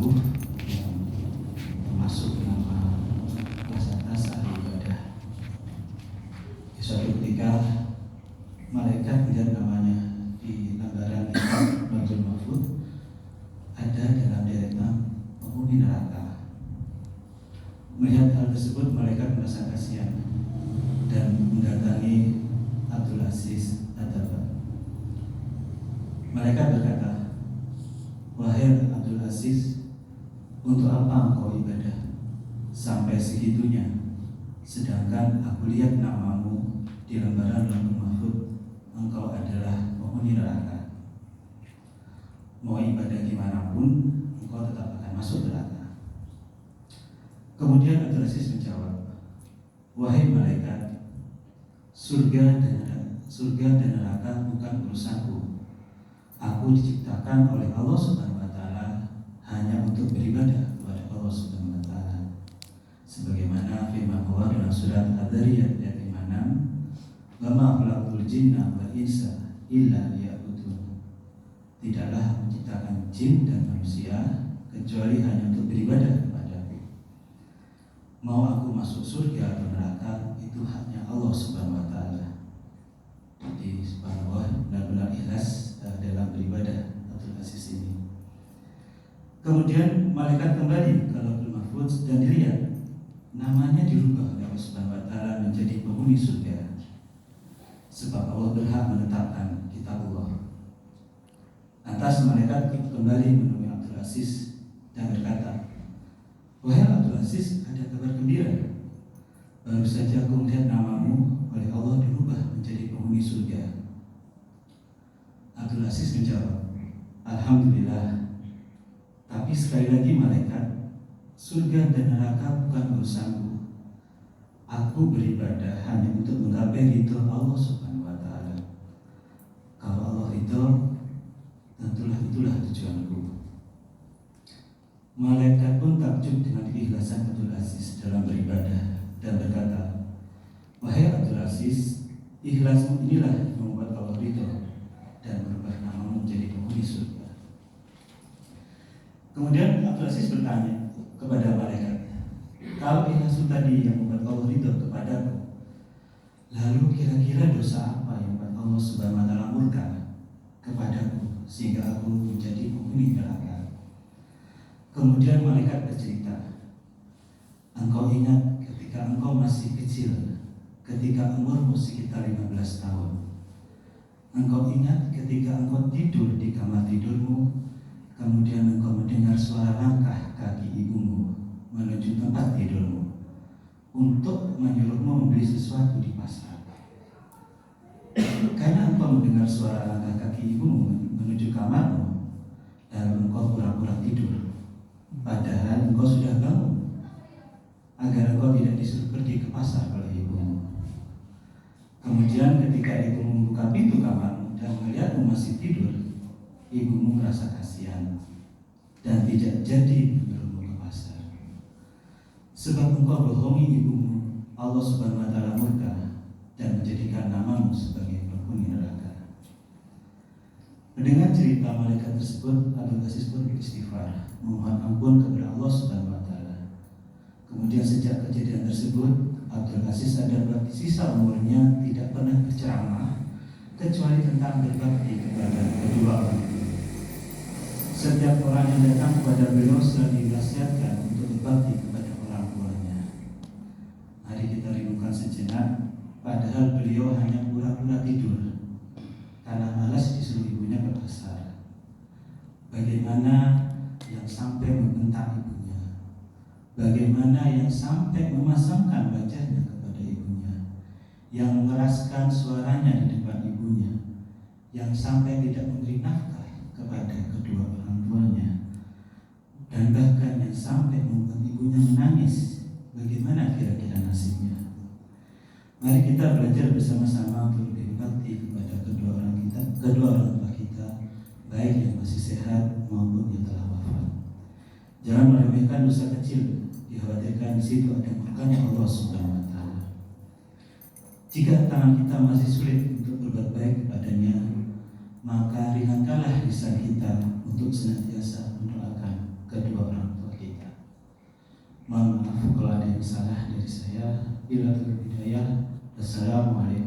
jauh yang masuk nama rasa ibadah. Di suatu ketika malaikat melihat namanya di lembaran Lauhul Mahfuz ada dalam deretan penghuni neraka. Melihat hal tersebut, malaikat merasa kasihan dan mendatangi Abdul Aziz Ad-Dabbagh. Malaikat berkata, "Wahai Abdul Aziz, untuk apa engkau ibadah sampai segitunya, sedangkan aku lihat namamu di lembaran Lauhul Mahfuz, engkau adalah penghuni neraka. Mau ibadah gimana pun, engkau tetap akan masuk neraka." Kemudian Abdul Aziz menjawab, "Wahai malaikat, surga dan neraka bukan urusanku. Aku diciptakan oleh Allah Subhanahu wa Ta'ala hanya untuk beribadah kepada Allah Subhanahu wa Ta'ala. Sebagaimana firman Allah dalam surat Ad-Dariyat ayat 56, "Wa ma khalaqtul jinna wal insa illa liya'budun." Tidaklah menciptakan jin dan manusia kecuali hanya untuk beribadah kepadaku. Mau aku masuk surga atau neraka, itu haknya Allah Subhanahu wa Ta'ala. Jadi subhanallah, benar-benar ikhlas dalam beribadah Abdul Aziz ini. Kemudian malaikat kembali ke Lauhul Mahfuz dan dilihat namanya dirubah oleh Allah Subhanahu wa Ta'ala menjadi penghuni surga. Sebab Allah berhak menetapkan kitabullah. Lantas malaikat kembali menemui Abdul Aziz dan berkata, "Wahai Abdul Aziz, ada kabar gembira. Baru saja aku melihat namamu oleh Allah dirubah menjadi penghuni surga." Abdul Aziz menjawab, "Alhamdulillah. Tapi sekali lagi malaikat, surga dan neraka bukan urusanku. Aku beribadah hanya untuk menggapai ridho Allah Subhanahu wa Ta'ala. Kalau Allah ridho, tentulah itulah tujuanku." Malaikat pun takjub dengan keikhlasan Abdul Aziz dalam beribadah dan berkata, "Wahai Abdul Aziz, ikhlasmu inilah yang membuat Allah ridho dan merubah namamu menjadi penghuni surga." Kemudian Abdul Aziz bertanya kepada malaikat, "Kalau ikhlasmu tadi yang membuat Allah ridho kepadaku, lalu kira-kira dosa apa yang membuat Allah Subhanahu wa Ta'ala murka kepadaku sehingga aku menjadi penghuni neraka?" Kemudian malaikat bercerita, "Engkau ingat ketika engkau masih kecil, ketika umurmu sekitar 15 tahun. Engkau ingat ketika engkau tidur di kamar tidurmu, kemudian engkau mendengar suara langkah kaki ibumu menuju tempat tidurmu untuk menyuruhmu membeli sesuatu di pasar. Karena engkau mendengar suara langkah kaki ibumu menuju kamarmu, lalu engkau pura-pura tidur, padahal engkau sudah bangun, agar engkau tidak disuruh pergi ke pasar oleh ibumu. Kemudian ketika ibumu membuka pintu kamarmu dan melihatmu masih tidur, ibumu merasa kasihan dan tidak jadi menyuruhmu ke pasar. Sebab engkau bohongi ibumu, Allah Subhanahu wa Ta'ala murka dan menjadikan namamu sebagai penghuni neraka." Mendengar cerita malaikat tersebut, Abdul Aziz pun beristighfar, memohon ampun kepada Allah Subhanahu wa Ta'ala. Kemudian sejak kejadian tersebut, Abdul Aziz Ad-Dabbagh di sisa umurnya tidak pernah berceramah kecuali tentang berbakti kepada kedua orang tua. Setiap orang yang datang kepada beliau selalu dinasihatkan untuk berbakti kepada orang tuanya. Mari kita renungkan sejenak, padahal beliau hanya pura-pura tidur karena malas disuruh ibunya ke pasar. Bagaimana yang sampai membentak ibunya? Bagaimana yang sampai memasangkan wajahnya kepada ibunya? Yang mengeraskan suaranya di depan ibunya? Yang sampai tidak memberi nafkah kepada kedua orang tuanya? Dan bahkan yang sampai membuat ibunya menangis. Bagaimana kira-kira nasibnya? Mari kita belajar bersama-sama untuk lebih berbakti kepada kedua orang tua kita, baik yang masih sehat maupun yang telah wafat. Jangan meremehkan dosa kecil, dikhawatirkan di situ ada murkanya Allah Subhanahu wa Ta'ala. Jika tangan kita masih sulit untuk berbuat baik kepadanya, maka ringankanlah lisan kita untuk senantiasa mendoakan kedua orang Mohon maaf kalau ada yang salah dari saya. Bila terlebih daya, Assalamualaikum